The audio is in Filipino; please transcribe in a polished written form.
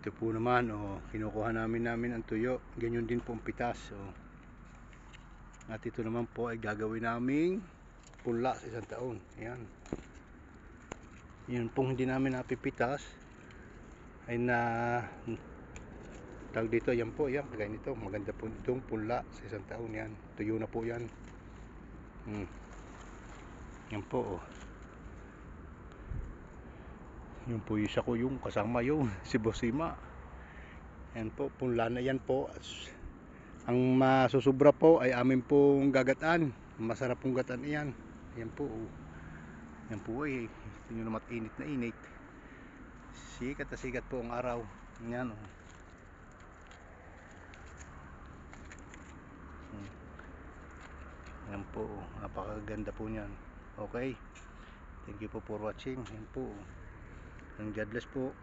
Ito po naman, kinukuha namin ang tuyo. Ganyan din po ang pitas. At ito naman po ay gagawin naming punla sa isang taon. Ayan. Yun pong hindi namin napipitas ay na tawag dito, yan po, yan, kagaya nito. Maganda po itong punla sa isang taon. Yan, tuyo na po yan. Yan po, yun po isa ko yung kasama yung si Bosima. Yan po, punla na yan po. Ang masusubra po ay amin pong gagataan. Masarap pong gataan yan. Yan po, yan po ay ito nyo naman init na init. Sikat na sikat po ang araw. Yan yan po, napakaganda po niyan. Okay, thank you po for watching. Yan po, ang God bless po.